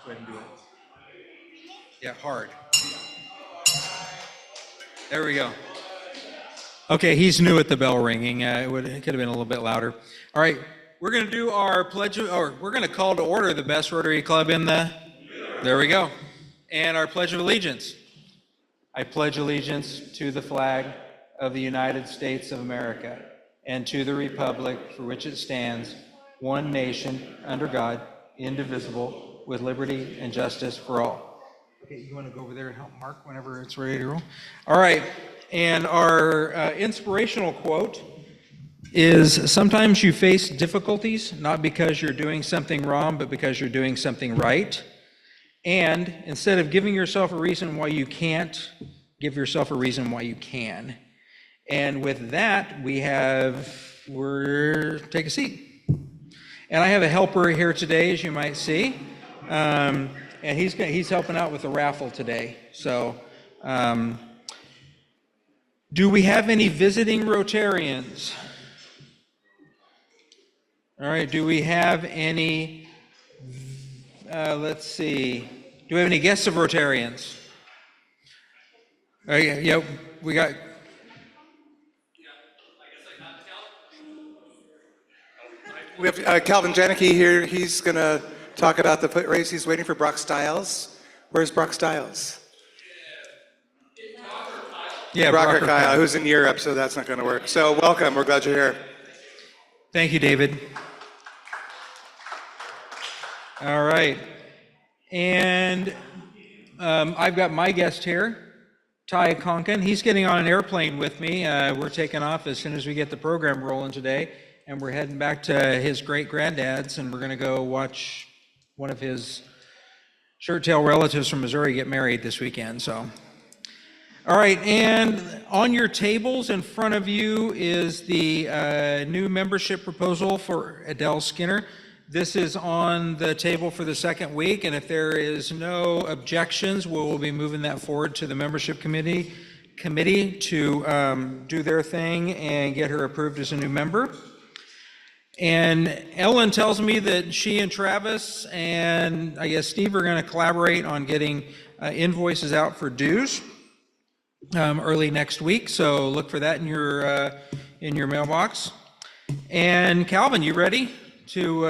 Go ahead and do it. Yeah, hard. There we go. Okay, he's new at the bell ringing. It could have been a little bit louder. All right, we're going to do our pledge, or we're going to call to order the best Rotary Club in the. There we go. And our pledge of allegiance. I pledge allegiance to the flag of the United States of America and to the republic for which it stands, one nation, under God, indivisible, with liberty and justice for all. Okay, you want to go over there and help Mark whenever it's ready to roll? All right, and our inspirational quote is, sometimes you face difficulties, not because you're doing something wrong, but because you're doing something right. And instead of giving yourself a reason why you can't, give yourself a reason why you can. And with that, take a seat. And I have a helper here today, as you might see. And he's helping out with the raffle today. So, do we have any visiting Rotarians? All right, do we have any, let's see, do we have any guests of Rotarians? Yeah, we got. We have Calvin Janicki here. He's going to talk about the foot race. He's waiting for Brock Stiles. Where's Brock Stiles? Yeah, Brock or Kyle, who's in Europe, so that's not going to work. So welcome. We're glad you're here. Thank you, David. All right. And I've got my guest here, Ty Conkin. He's getting on an airplane with me. We're taking off as soon as we get the program rolling today. And we're heading back to his great-granddad's, and we're going to go watch one of his shirt-tail relatives from Missouri get married this weekend. So, all right, and on your tables in front of you is the new membership proposal for Adele Skinner. This is on the table for the second week, and if there is no objections, we'll be moving that forward to the membership committee to do their thing and get her approved as a new member. And Ellen tells me that she and Travis and I guess Steve are going to collaborate on getting invoices out for dues early next week. So look for that in your mailbox. And Calvin, you ready to?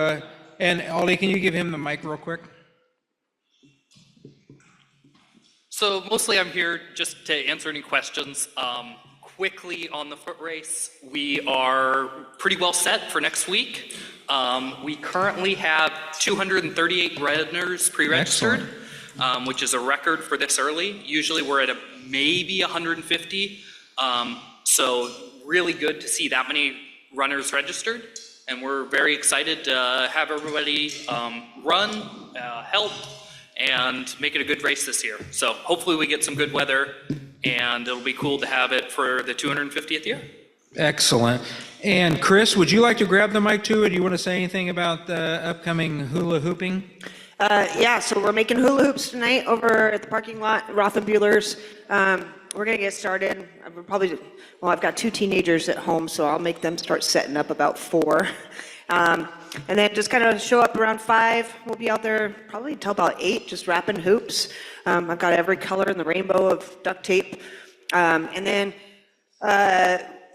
And Aldi, can you give him the mic real quick? So mostly I'm here just to answer any questions. Quickly on the foot race, we are pretty well set for next week. We currently have 238 runners pre-registered, which is a record for this early. Usually we're at maybe 150. So really good to see that many runners registered. And we're very excited to have everybody run, help, and make it a good race this year. So hopefully we get some good weather, and it'll be cool to have it for the 250th year. Excellent. And Chris, would you like to grab the mic too, or do you want to say anything about the upcoming hula hooping? Yeah, so we're making hula hoops tonight over at the parking lot, Rothenbuehler's. We're going to get started. I've got 2 teenagers at home, so I'll make them start setting up about 4. And then just kind of show up around 5. We'll be out there probably until about 8, just wrapping hoops. I've got every color in the rainbow of duct tape. And then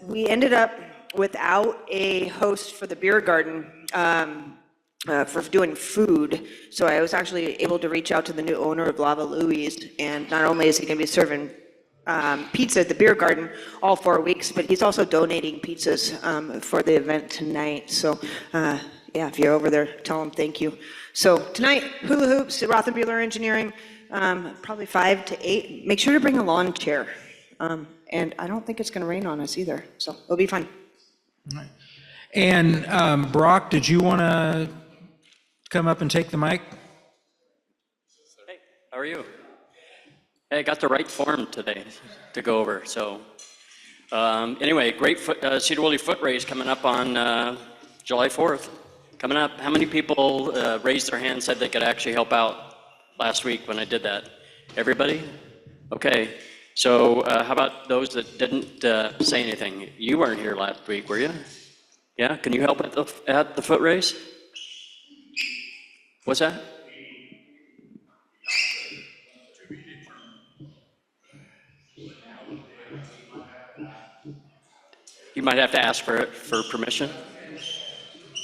we ended up without a host for the beer garden for doing food. So I was actually able to reach out to the new owner of Lava Louie's, and not only is he going to be serving pizza at the beer garden all 4 weeks, but he's also donating pizzas for the event tonight. So yeah, if you're over there, tell him thank you. So tonight, hula hoops at Rothenbuehler Engineering, probably 5 to 8. Make sure to bring a lawn chair. And I don't think it's going to rain on us either, so it'll be fun. All right. And Brock, did you want to come up and take the mic? Hey, how are you? Hey, I got the right form today to go over. So anyway, great Sedro Woolley foot race coming up on July 4th. Coming up, how many people raised their hand, said they could actually help out last week when I did that? Everybody? Okay. So how about those that didn't say anything? You weren't here last week, were you? Yeah, can you help at the foot race? What's that? might have to ask for it for permission.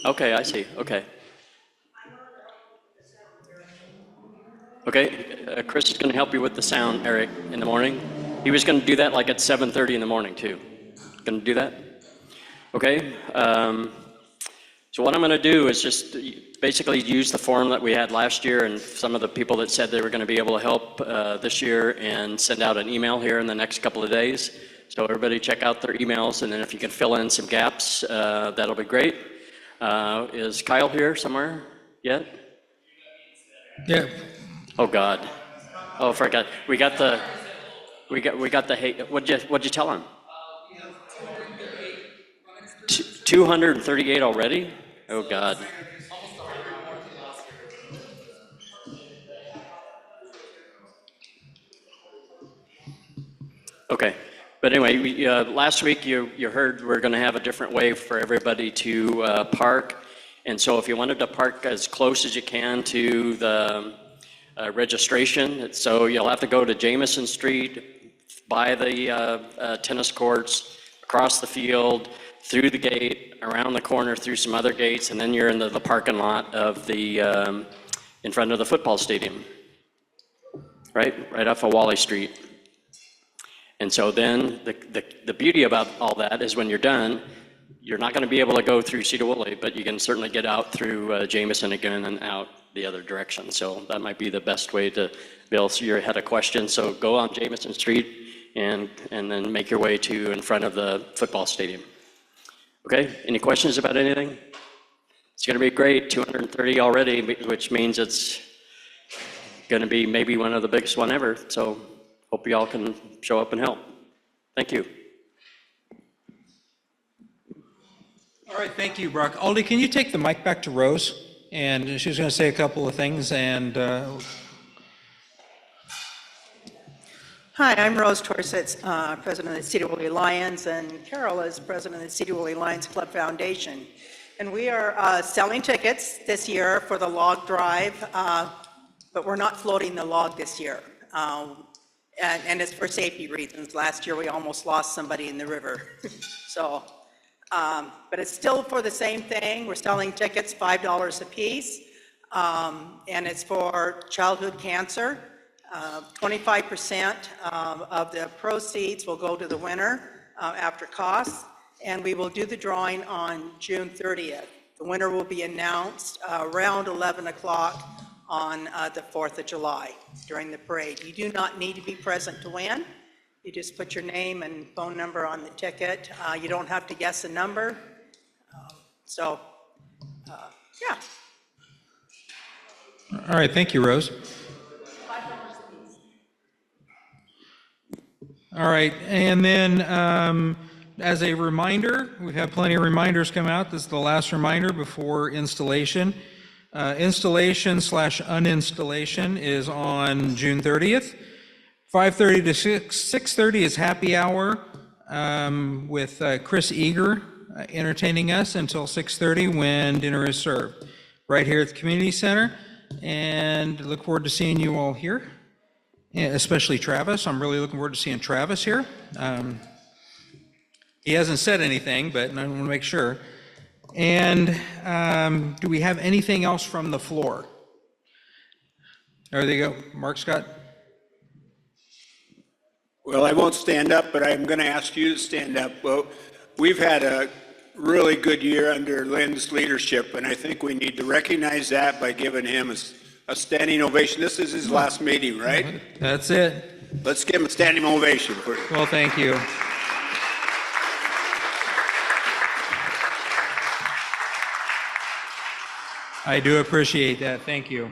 Okay, I see. Okay. Okay, Chris is going to help you with the sound, Eric, in the morning. He was going to do that like at 7:30 in the morning too. Going to do that? Okay. So what I'm going to do is just basically use the form that we had last year and some of the people that said they were going to be able to help this year and send out an email here in the next couple of days. So everybody check out their emails, and then if you can fill in some gaps, that'll be great. Is Kyle here somewhere yet? Yeah. Oh God. Oh, forgot. We got the what'd you tell him? 238 already? Oh God. Okay. But anyway, last week you heard we're going to have a different way for everybody to park. And so if you wanted to park as close as you can to the registration, so you'll have to go to Jamison Street, by the tennis courts, across the field, through the gate, around the corner, through some other gates, and then you're in the parking lot of the, in front of the football stadium, right off of Wally Street. And so then the beauty about all that is when you're done, you're not going to be able to go through Sedro Woolley, but you can certainly get out through Jamison again and out the other direction. So that might be the best way to Bill. So you had a question. So go on Jamison Street and then make your way to in front of the football stadium. Okay, any questions about anything? It's going to be great, 230 already, which means it's going to be maybe one of the biggest one ever. So hope you all can show up and help. Thank you. All right, thank you, Brock. Aldi, can you take the mic back to Rose? And she's going to say a couple of things. And Hi, I'm Rose Torsitz, president of the Sedro Woolley Lions, and Carol is president of the Sedro Woolley Lions Club Foundation. And we are selling tickets this year for the log drive, but we're not floating the log this year. And it's for safety reasons. Last year, we almost lost somebody in the river. So, but it's still for the same thing. We're selling tickets, $5 a piece, and it's for childhood cancer. 25% of the proceeds will go to the winner after costs, and we will do the drawing on June 30th. The winner will be announced around 11 o'clock on the 4th of July during the parade. You do not need to be present to win. You just put your name and phone number on the ticket. You don't have to guess a number. Yeah. all right, thank you, Rose. All right, and then as a reminder, we have plenty of reminders come out. This is the last reminder before installation. Installation/uninstallation is on June 30th. 5:30 to 6:30 is happy hour with Chris Eager entertaining us until 6:30 when dinner is served, right here at the community center. And look forward to seeing you all here. Yeah, especially Travis. I'm really looking forward to seeing Travis here. He hasn't said anything, but I want to make sure. And do we have anything else from the floor? There you go. Mark Scott. Well, I won't stand up, but I'm going to ask you to stand up. Well, we've had a really good year under Lynn's leadership, and I think we need to recognize that by giving him a standing ovation. This is his last meeting, right? That's it. Let's give him a standing ovation. Well, thank you. I do appreciate that. Thank you.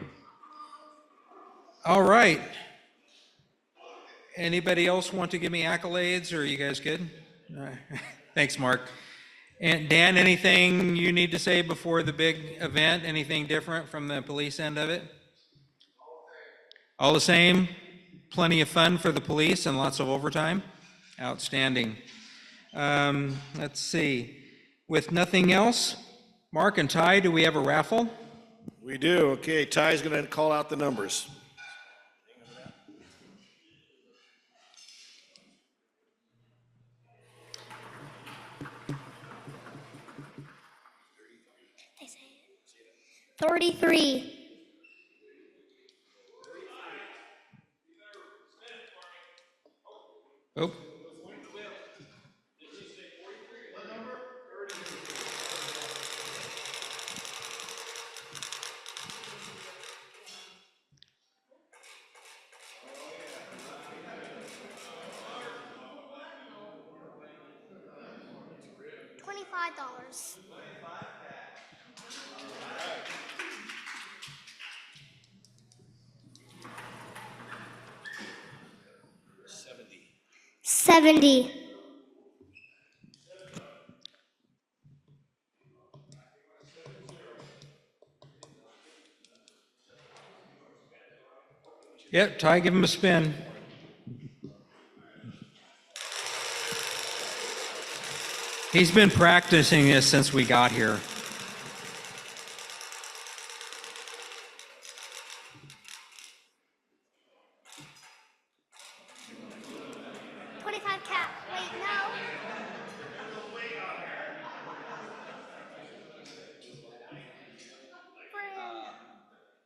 All right. Anybody else want to give me accolades, or are you guys good? All right. Thanks, Mark. And Dan, anything you need to say before the big event? Anything different from the police end of it? All the same, plenty of fun for the police and lots of overtime. Outstanding. Let's see. With nothing else, Mark and Ty, do we have a raffle? We do. Okay, Ty's going to call out the numbers. 33. Oh, $25. $70. yep, Ty, give him a spin. He's been practicing this since we got here. $25 cap. Wait, no.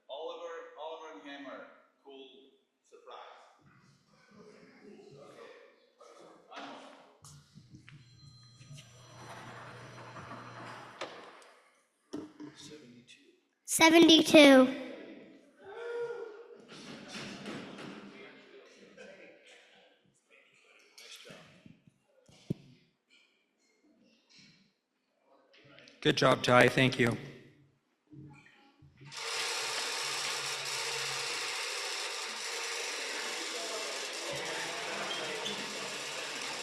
Oliver and Hammer, cool surprise. 72. Good job, Ty, thank you.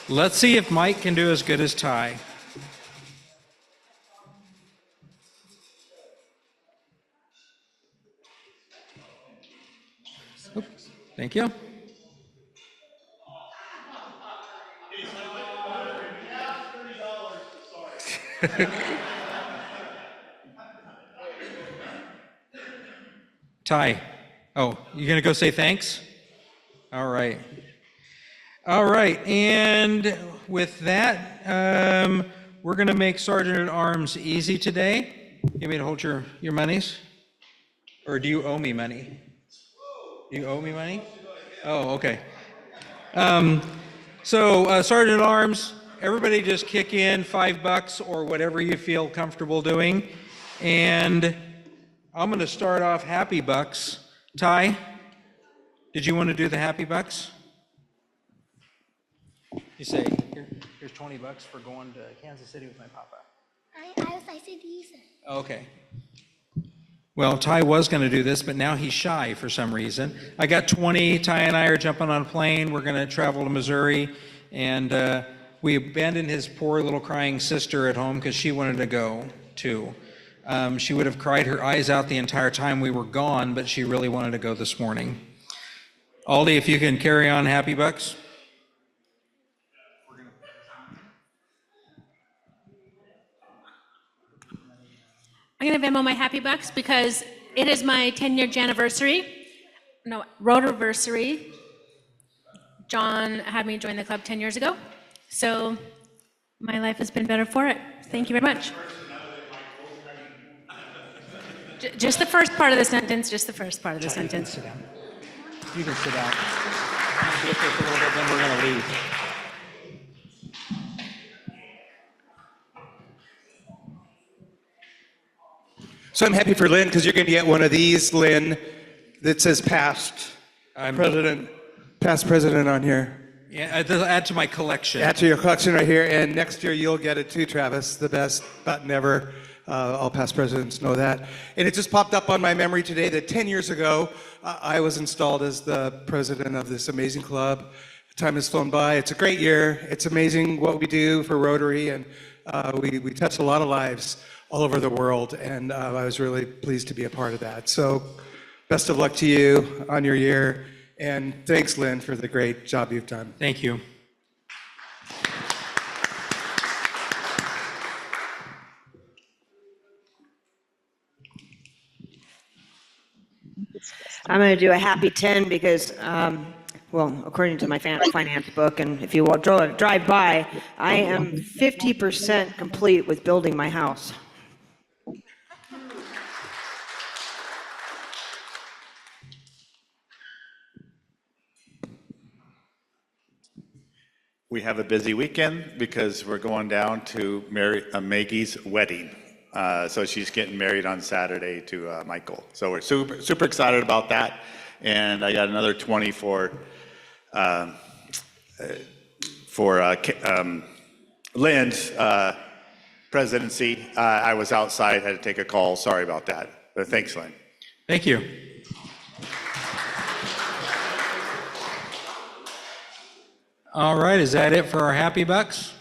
Let's see if Mike can do as good as Ty. Oop, thank you. Ty, oh, you gonna go say thanks? All right. All right, and with that, we're gonna make Sergeant at Arms easy today. You want me to hold your monies? Or do you owe me money? You owe me money? Oh, okay. So Sergeant at Arms, everybody just kick in $5 or whatever you feel comfortable doing. And I'm gonna start off happy bucks. Ty, did you want to do the happy bucks? You say, here's $20 for going to Kansas City with my papa. I said you said. Okay. Well, Ty was going to do this, but now he's shy for some reason. I got 20. Ty and I are jumping on a plane. We're going to travel to Missouri, and we abandoned his poor little crying sister at home because she wanted to go too. She would have cried her eyes out the entire time we were gone, but she really wanted to go this morning. Aldi, if you can carry on happy bucks. I'm going to Venmo my happy bucks because it is my 10-year anniversary. No, Rotaversary. John had me join the club 10 years ago. So my life has been better for it. Thank you very much. Just the first part of the sentence, just the first part of the sentence. Sit down. You can sit down. Be up here for a little bit, then we're going to leave. So I'm happy for Lynn because you're going to get one of these, Lynn, that says past president on here. Yeah, add to my collection. Add to your collection right here, and next year you'll get it too, Travis, the best button ever. All past presidents know that. And it just popped up on my memory today that 10 years ago, I was installed as the president of this amazing club. Time has flown by. It's a great year. It's amazing what we do for Rotary, and we touch a lot of lives all over the world, and I was really pleased to be a part of that. So best of luck to you on your year, and thanks, Lynn, for the great job you've done. Thank you. I'm going to do a happy 10 because, well, according to my finance book, and if you will drive by, I am 50% complete with building my house. we have a busy weekend because we're going down to Maggie's wedding. So she's getting married on Saturday to Michael. So we're super excited about that. And I got another 20 for Lynn's presidency. I was outside, had to take a call. Sorry about that. But thanks, Lynn. Thank you. All right, is that it for our happy bucks?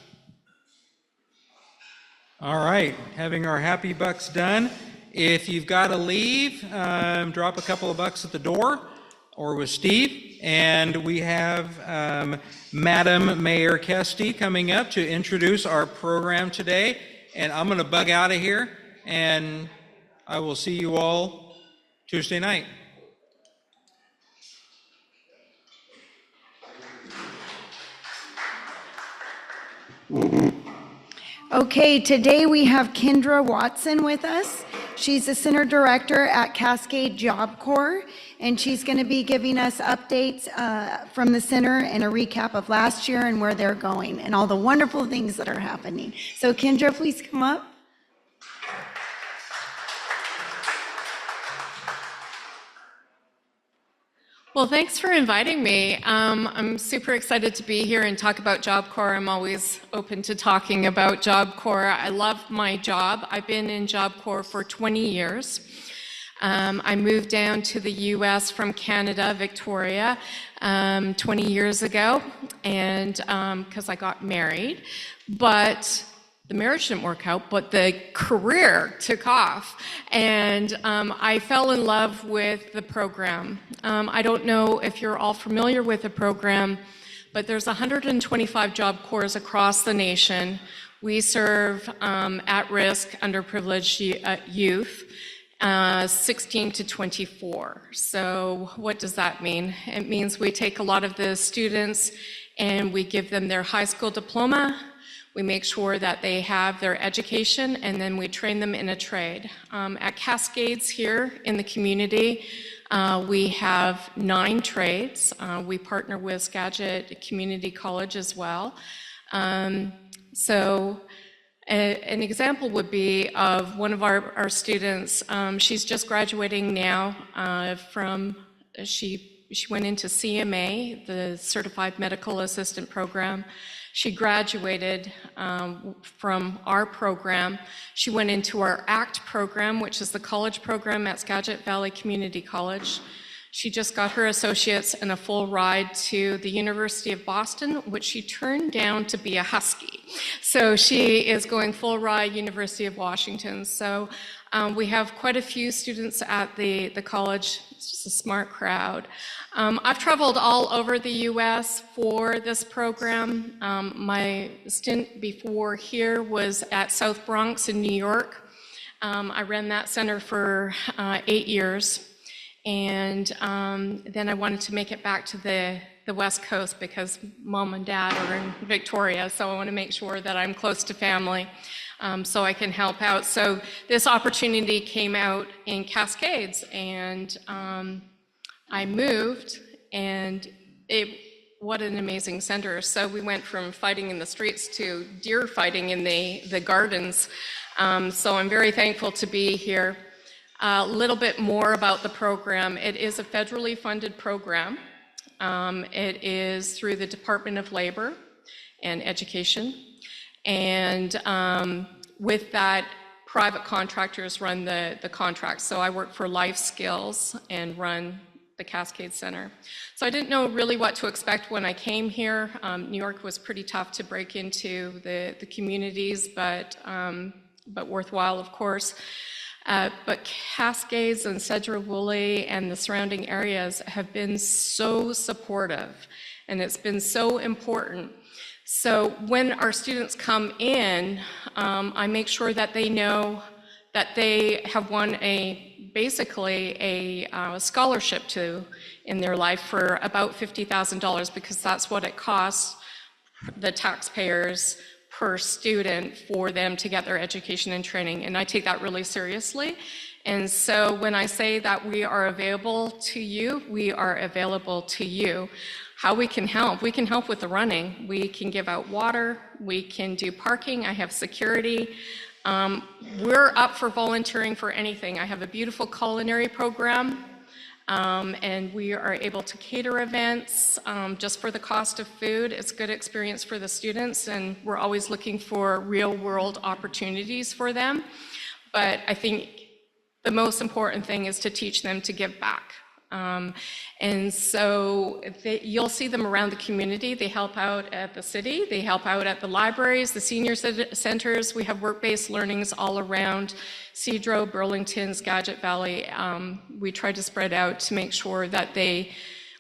All right, having our happy bucks done. If you've got to leave, drop a couple of bucks at the door or with Steve. And we have Madam Mayor Kesty coming up to introduce our program today. And I'm going to bug out of here, and I will see you all Tuesday night. Okay, today we have Kendra Watson with us. She's the Center Director at Cascade Job Corps, and she's going to be giving us updates from the center and a recap of last year and where they're going and all the wonderful things that are happening. So Kendra, please come up. Well, thanks for inviting me. I'm super excited to be here and talk about Job Corps. I'm always open to talking about Job Corps. I love my job. I've been in Job Corps for 20 years. I moved down to the US from Canada, Victoria, 20 years ago, and because I got married. But the marriage didn't work out, but the career took off, and I fell in love with the program. I don't know if you're all familiar with the program, but there's 125 Job Corps across the nation. We serve at-risk, underprivileged youth, 16 to 24. So what does that mean? It means we take a lot of the students and we give them their high school diploma. We make sure that they have their education, and then we train them in a trade. At Cascades here in the community, we have 9 trades. We partner with Skagit Community College as well. So an example would be of one of our students. She's just graduating now she went into CMA, the Certified Medical Assistant Program. She graduated from our program. She went into our ACT program, which is the college program at Skagit Valley Community College. She just got her associates and a full ride to the University of Boston, which she turned down to be a Husky. So she is going full ride University of Washington. So we have quite a few students at the college. It's just a smart crowd. I've traveled all over the US for this program. My stint before here was at South Bronx in New York. I ran that center for 8 years. And then I wanted to make it back to the West Coast because mom and dad are in Victoria, so I want to make sure that I'm close to family so I can help out. So this opportunity came out in Cascades, and I moved, and what an amazing center. So we went from fighting in the streets to deer fighting in the gardens. So I'm very thankful to be here. A little bit more about the program. It is a federally funded program. It is through the Department of Labor and Education. And with that, private contractors run the contracts. So I work for Life Skills and run the Cascade Center. So I didn't know really what to expect when I came here. New York was pretty tough to break into the communities, but worthwhile, of course. But Cascades and Sedro Woolley and the surrounding areas have been so supportive, and it's been so important. So when our students come in, I make sure that they know that they have won basically a scholarship in their life for about $50,000, because that's what it costs the taxpayers per student for them to get their education and training, and I take that really seriously. And so when I say that we are available to you, we are available to you. how we can help. We can help with the running. We can give out water. We can do parking. I have security. We're up for volunteering for anything. I have a beautiful culinary program, and we are able to cater events just for the cost of food. It's a good experience for the students, and we're always looking for real-world opportunities for them. But I think the most important thing is to teach them to give back. And so you'll see them around the community. They help out at the city, they help out at the libraries, the senior centers. We have work-based learnings all around Sedro, Burlington, Skagit Valley. We try to spread out to make sure that they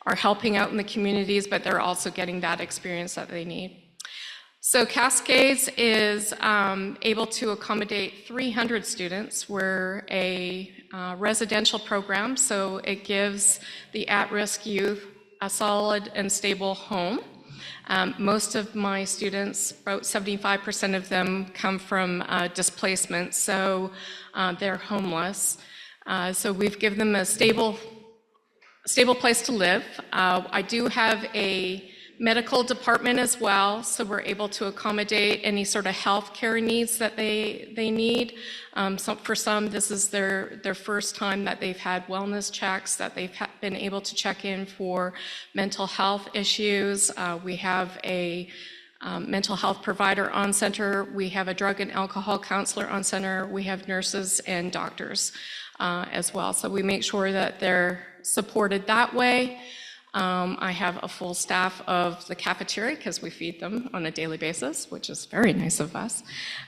are helping out in the communities, but they're also getting that experience that they need. So Cascades is able to accommodate 300 students. We're a residential program, so it gives the at-risk youth a solid and stable home. Most of my students, about 75% of them, come from displacement, so they're homeless. So we've given them a stable place to live. I do have a medical department as well, so we're able to accommodate any sort of health care needs that they need. So for some, this is their first time that they've had wellness checks, that they've been able to check in for mental health issues. We have a mental health provider on center. We have a drug and alcohol counselor on center. We have nurses and doctors as well. So we make sure that they're supported that way. I have a full staff of the cafeteria because we feed them on a daily basis, which is very nice of us.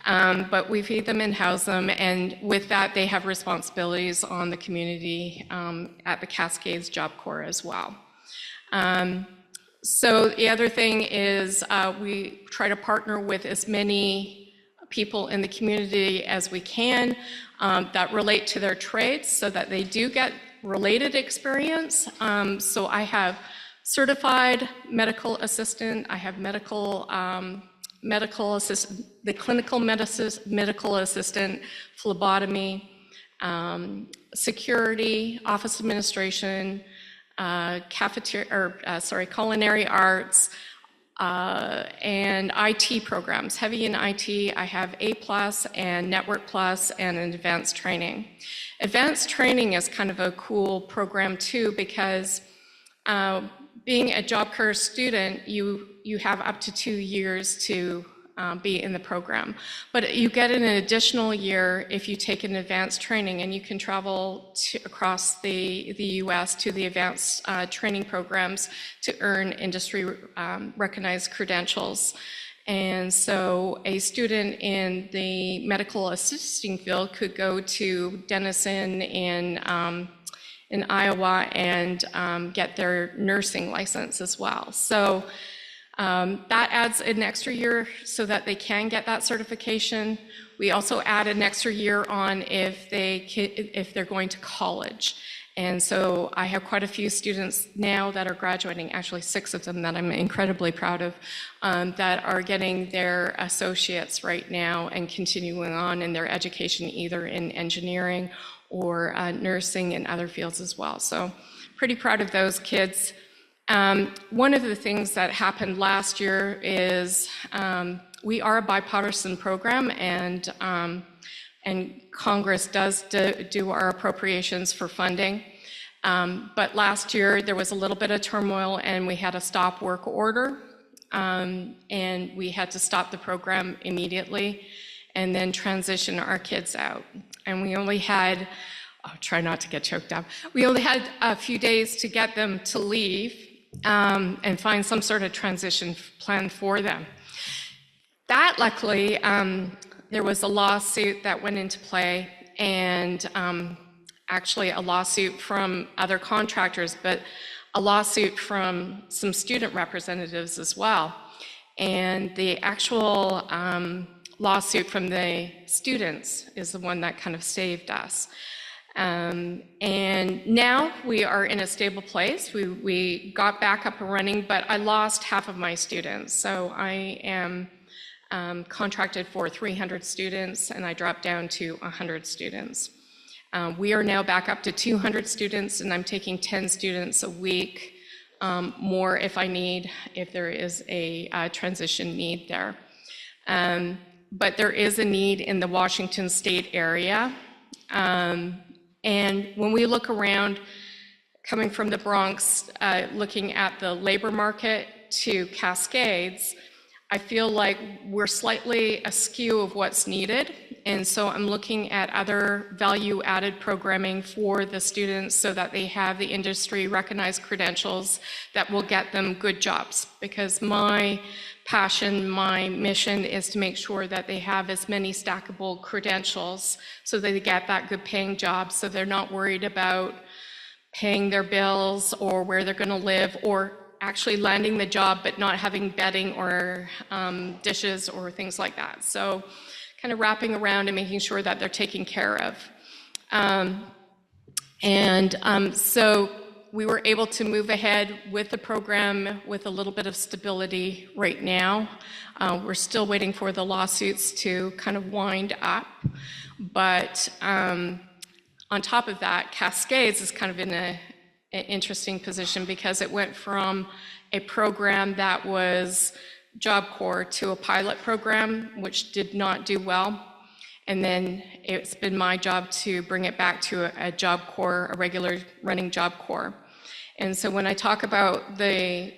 But we feed them and house them, and with that, they have responsibilities on the community at the Cascades Job Corps as well. So the other thing is we try to partner with as many people in the community as we can that relate to their trades so that they do get related experience. So I have certified medical assistant, I have medical assistant, the clinical medical assistant, phlebotomy, security, office administration, culinary arts, and IT programs. Heavy in IT, I have A+ and Network Plus and an advanced training. Advanced training is kind of a cool program too, because being a Job Corps student, you have up to 2 years to be in the program. But you get an additional year if you take an advanced training, and you can travel across the US to the advanced training programs to earn industry recognized credentials. And so a student in the medical assisting field could go to Denison in Iowa and get their nursing license as well. So that adds an extra year so that they can get that certification. We also add an extra year on if they're going to college. And so I have quite a few students now that are graduating, actually 6 of them that I'm incredibly proud of, that are getting their associates right now and continuing on in their education, either in engineering or nursing and other fields as well. So pretty proud of those kids. One of the things that happened last year is we are a bipartisan program, and Congress does do our appropriations for funding. But last year there was a little bit of turmoil, and we had a stop work order, and we had to stop the program immediately and then transition our kids out. And we only had, I'll try not to get choked up, we only had a few days to get them to leave and find some sort of transition plan for them. That luckily, there was a lawsuit that went into play, and actually a lawsuit from other contractors, but a lawsuit from some student representatives as well. And the actual lawsuit from the students is the one that kind of saved us. And now we are in a stable place. We got back up and running, but I lost half of my students. So I am contracted for 300 students, and I dropped down to 100 students. We are now back up to 200 students, and I'm taking 10 students a week more if there is a transition need there. But there is a need in the Washington State area. And when we look around, coming from the Bronx, looking at the labor market to Cascades, I feel like we're slightly askew of what's needed. And so I'm looking at other value-added programming for the students so that they have the industry recognized credentials that will get them good jobs. Because my passion, my mission is to make sure that they have as many stackable credentials so that they get that good paying job, so they're not worried about paying their bills or where they're going to live, or actually landing the job but not having bedding or dishes or things like that. So kind of wrapping around and making sure that they're taken care of. So we were able to move ahead with the program with a little bit of stability right now. We're still waiting for the lawsuits to kind of wind up. But on top of that, Cascades is kind of in an interesting position because it went from a program that was Job Corps to a pilot program, which did not do well. And then it's been my job to bring it back to a Job Corps, a regular running Job Corps. And so when I talk about the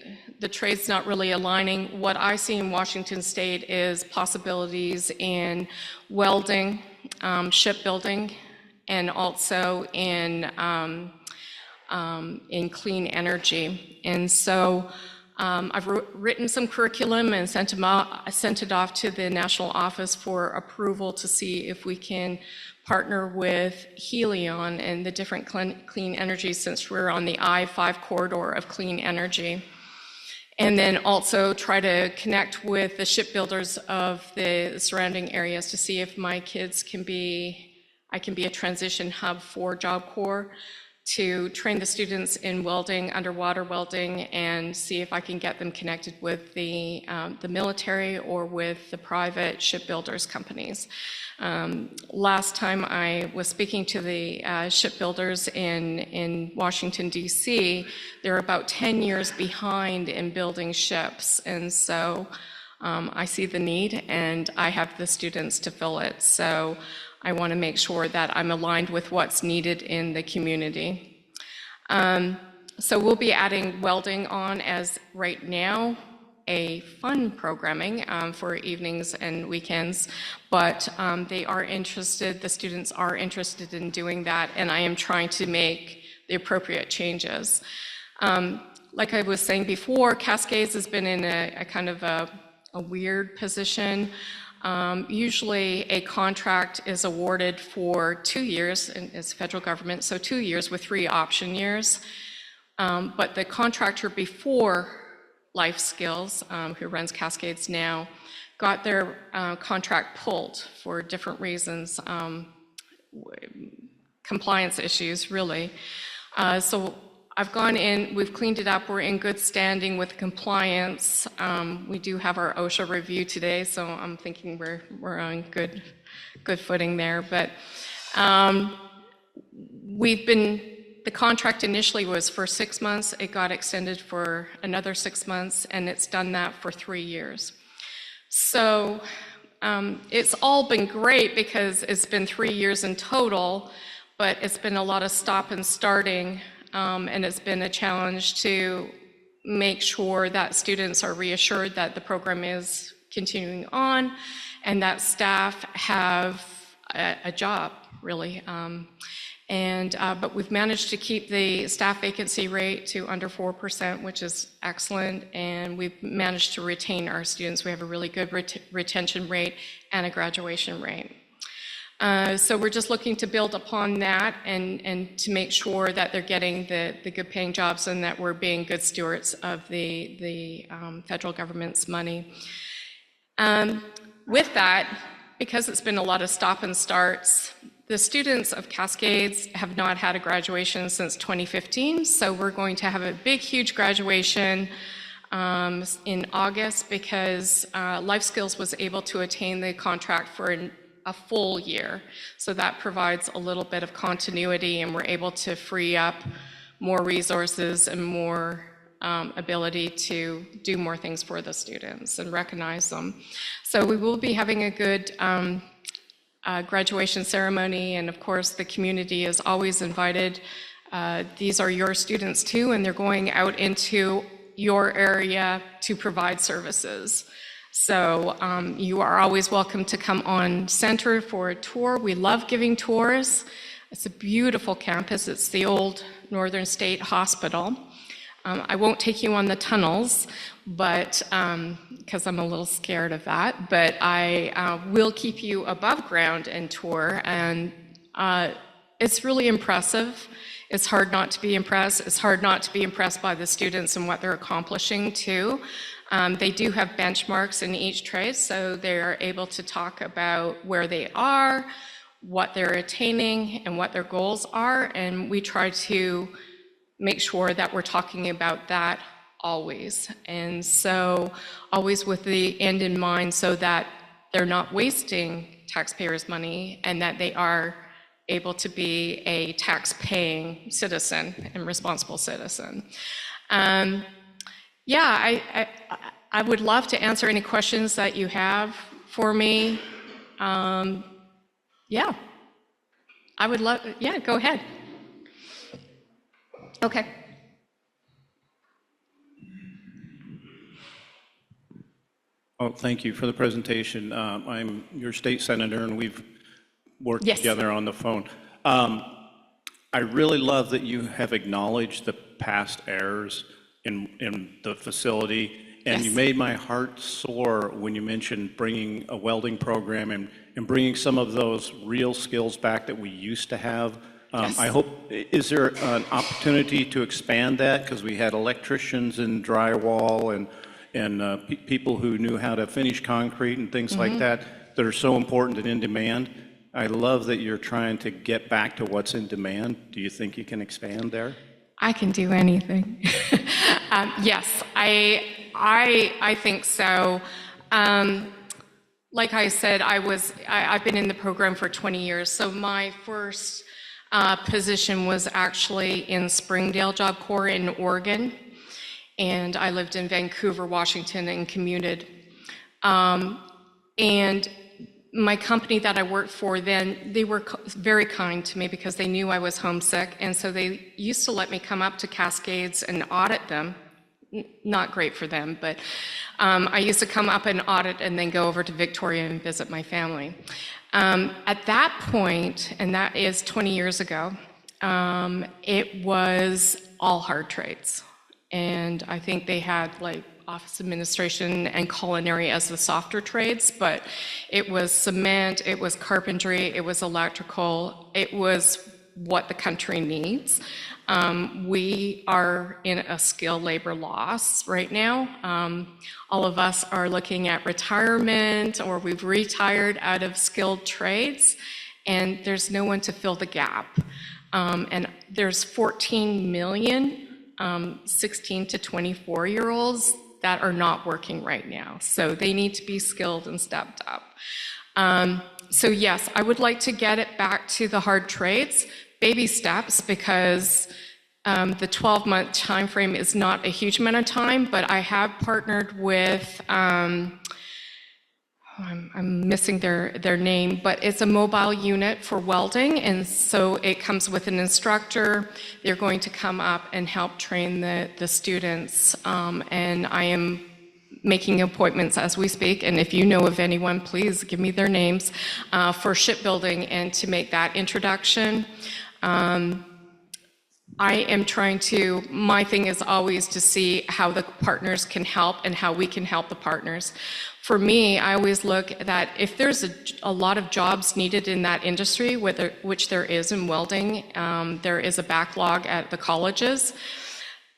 trades not really aligning, what I see in Washington State is possibilities in welding, shipbuilding, and also in clean energy. And so I've written some curriculum and sent it off to the national office for approval to see if we can partner with Helion and the different clean energy, since we're on the I-5 corridor of clean energy. And then also try to connect with the shipbuilders of the surrounding areas to see if my kids I can be a transition hub for Job Corps to train the students in welding, underwater welding, and see if I can get them connected with the military or with the private shipbuilders companies. Last time I was speaking to the shipbuilders in Washington, D.C., they're about 10 years behind in building ships. And so I see the need and I have the students to fill it. So I want to make sure that I'm aligned with what's needed in the community. So we'll be adding welding on as right now a fun programming for evenings and weekends, but the students are interested in doing that, and I am trying to make the appropriate changes. Like I was saying before, Cascades has been in a kind of a weird position. Usually a contract is awarded for 2 years, and it's federal government, so 2 years with 3 option years. But the contractor before Life Skills, who runs Cascades now, got their contract pulled for different reasons, compliance issues, really. So I've gone in, we've cleaned it up, we're in good standing with compliance. We do have our OSHA review today, so I'm thinking we're on good footing there. But the contract initially was for 6 months, it got extended for another 6 months, and it's done that for 3 years. So it's all been great because it's been 3 years in total, but it's been a lot of stop and starting. And it's been a challenge to make sure that students are reassured that the program is continuing on and that staff have a job, really. But we've managed to keep the staff vacancy rate to under 4%, which is excellent, and we've managed to retain our students. We have a really good retention rate and a graduation rate. So we're just looking to build upon that and to make sure that they're getting the good paying jobs and that we're being good stewards of the federal government's money. With that, because it's been a lot of stop and starts, the students of Cascades have not had a graduation since 2015, so we're going to have a big, huge graduation in August because Life Skills was able to attain the contract for a full year. So that provides a little bit of continuity, and we're able to free up more resources and more ability to do more things for the students and recognize them. So we will be having a good graduation ceremony, and of course the community is always invited. These are your students too, and they're going out into your area to provide services. So you are always welcome to come on center for a tour. We love giving tours. It's a beautiful campus. It's the old Northern State Hospital. I won't take you on the tunnels, but because I'm a little scared of that, but I will keep you above ground and tour, and it's really impressive. It's hard not to be impressed. It's hard not to be impressed by the students and what they're accomplishing too. They do have benchmarks in each trade, so they're able to talk about where they are, what they're attaining, and what their goals are, and we try to make sure that we're talking about that always. And so always with the end in mind so that they're not wasting taxpayers' money and that they are able to be a tax-paying citizen and responsible citizen. Yeah, I would love to answer any questions that you have for me. Yeah, I would love, yeah, go ahead. Okay. Oh, thank you for the presentation. I'm your state senator, and we've worked Yes. together on the phone. I really love that you have acknowledged the past errors in the facility, and Yes. you made my heart soar when you mentioned bringing a welding program and bringing some of those real skills back that we used to have. Yes. I hope, is there an opportunity to expand that? Because we had electricians in drywall and people who knew how to finish concrete and things like that are so important and in demand. I love that you're trying to get back to what's in demand. Do you think you can expand there? I can do anything. Yes, I think so. Like I said, I've been in the program for 20 years. So my first position was actually in Springdale Job Corps in Oregon. And I lived in Vancouver, Washington, and commuted. And my company that I worked for then, they were very kind to me because they knew I was homesick. And so they used to let me come up to Cascades and audit them. Not great for them, but I used to come up and audit and then go over to Victoria and visit my family. At that point, and that is 20 years ago, it was all hard trades. And I think they had like office administration and culinary as the softer trades, but it was cement, it was carpentry, it was electrical, it was what the country needs. We are in a skilled labor loss right now. All of us are looking at retirement, or we've retired out of skilled trades, and there's no one to fill the gap. And there's 14 million 16 to 24-year-olds that are not working right now. So they need to be skilled and stepped up. So yes, I would like to get it back to the hard trades, baby steps, because the 12-month time frame is not a huge amount of time, but I have partnered with, I'm missing their name, but it's a mobile unit for welding, and so it comes with an instructor. They're going to come up and help train the students, and I am making appointments as we speak, and if you know of anyone, please give me their names, for shipbuilding and to make that introduction. I am trying to, my thing is always to see how the partners can help and how we can help the partners. For me, I always look at that if there's a lot of jobs needed in that industry, which there is in welding, there is a backlog at the colleges,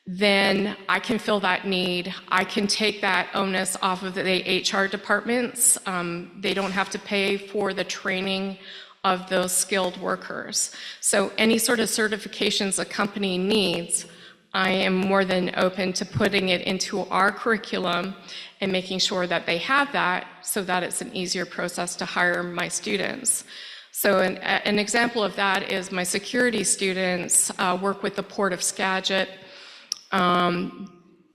then I can fill that need. I can take that onus off of the HR departments. They don't have to pay for the training of those skilled workers. So any sort of certifications a company needs, I am more than open to putting it into our curriculum and making sure that they have that so that it's an easier process to hire my students. So an example of that is my security students work with the Port of Skagit.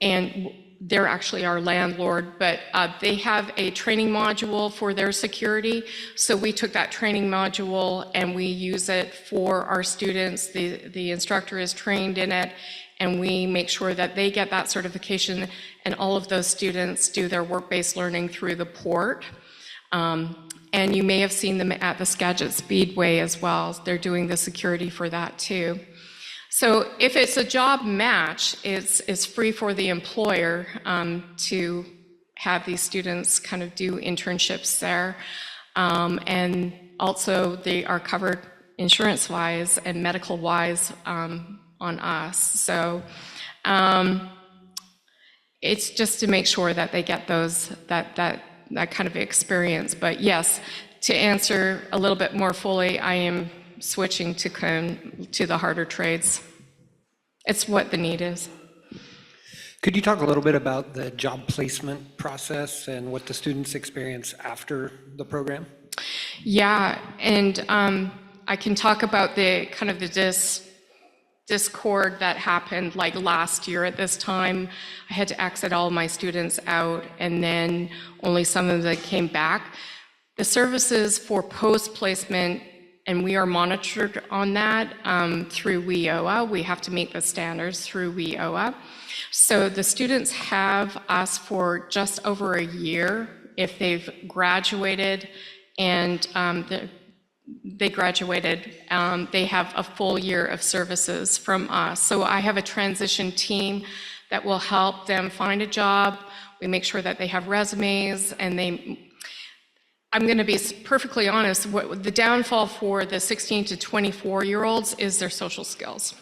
and they're actually our landlord, but they have a training module for their security. So we took that training module and we use it for our students. The instructor is trained in it, and we make sure that they get that certification, and all of those students do their work-based learning through the port. And you may have seen them at the Skagit Speedway as well. They're doing the security for that too. So if it's a job match, it's free for the employer to have these students kind of do internships there. And also they are covered insurance-wise and medical-wise on us. So it's just to make sure that they get that kind of experience. But yes, to answer a little bit more fully, I am switching to the harder trades. It's what the need is. Could you talk a little bit about the job placement process and what the students experience after the program? Yeah, and I can talk about the kind of the discord that happened like last year at this time. I had to exit all my students out, and then only some of them came back. The services for post-placement, and we are monitored on that through WIOA. We have to meet the standards through WIOA. So the students have us for just over a year if they've graduated, and they graduated, they have a full year of services from us. So I have a transition team that will help them find a job. We make sure that they have resumes, and I'm going to be perfectly honest, the downfall for the 16 to 24-year-olds is their social skills.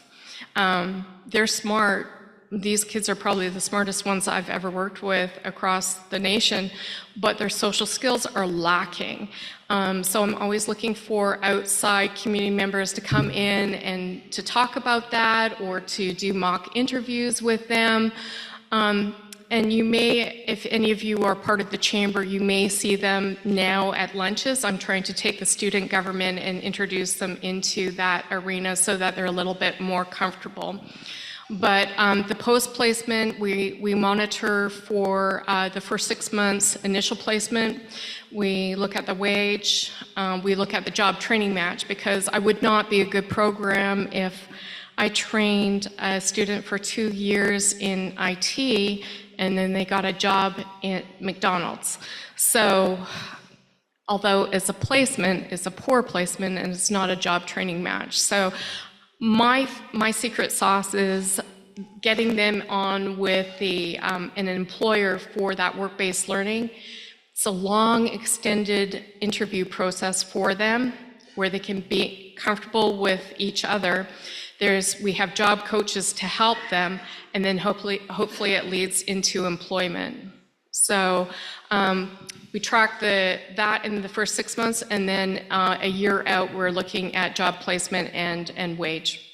They're smart. These kids are probably the smartest ones I've ever worked with across the nation, but their social skills are lacking. So I'm always looking for outside community members to come in and to talk about that, or to do mock interviews with them. And you may, if any of you are part of the chamber, you may see them now at lunches. I'm trying to take the student government and introduce them into that arena so that they're a little bit more comfortable. But the post-placement, we monitor for the first 6 months initial placement. We look at the wage. We look at the job training match, because I would not be a good program if I trained a student for 2 years in IT and then they got a job at McDonald's. So although it's a placement, it's a poor placement, and it's not a job training match. So my secret sauce is getting them on with an employer for that work-based learning. It's a long, extended interview process for them where they can be comfortable with each other. We have job coaches to help them, and then hopefully it leads into employment. So we track that in the first 6 months, and then a year out, we're looking at job placement and wage.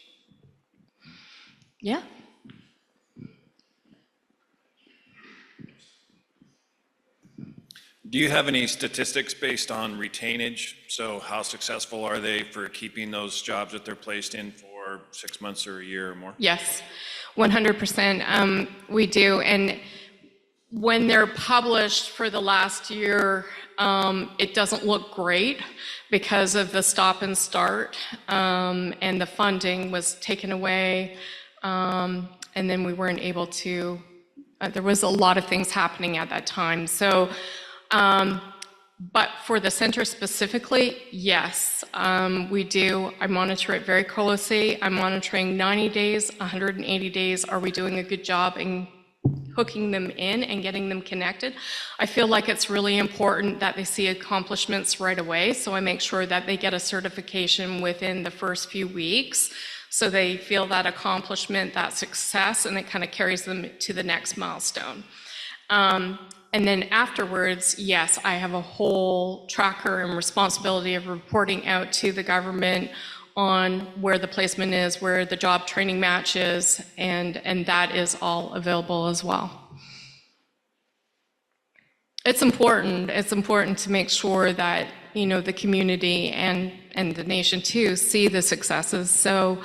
Yeah. Do you have any statistics based on retainage? So how successful are they for keeping those jobs that they're placed in for 6 months or a year or more? Yes, 100%. We do. And when they're published for the last year, it doesn't look great because of the stop and start, and the funding was taken away. And then we weren't able to, there was a lot of things happening at that time. So, but for the center specifically, yes, we do. I monitor it very closely. I'm monitoring 90 days, 180 days. Are we doing a good job in hooking them in and getting them connected? I feel like it's really important that they see accomplishments right away. So I make sure that they get a certification within the first few weeks, so they feel that accomplishment, that success, and it kind of carries them to the next milestone. And then afterwards, yes, I have a whole tracker and responsibility of reporting out to the government on where the placement is, where the job training match is, and that is all available as well. It's important. It's important to make sure that, you know, the community and the nation too see the successes. So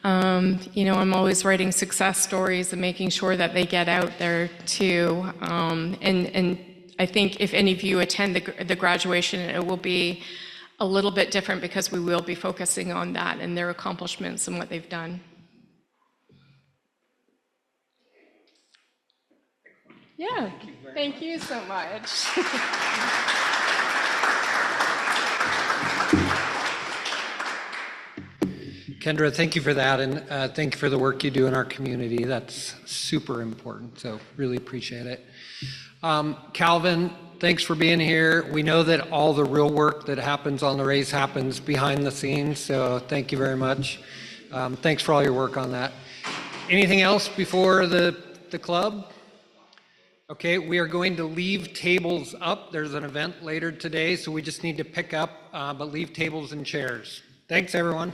I'm always writing success stories and making sure that they get out there too. And I think if any of you attend the graduation, it will be a little bit different because we will be focusing on that and their accomplishments and what they've done. Yeah, thank you so much. Kendra, thank you for that, and thank you for the work you do in our community. That's super important, so really appreciate it. Calvin, thanks for being here. We know that all the real work that happens on the race happens behind the scenes, so thank you very much. Thanks for all your work on that. Anything else before the club? Okay, we are going to leave tables up. There's an event later today, so we just need to pick up, but leave tables and chairs. Thanks, everyone.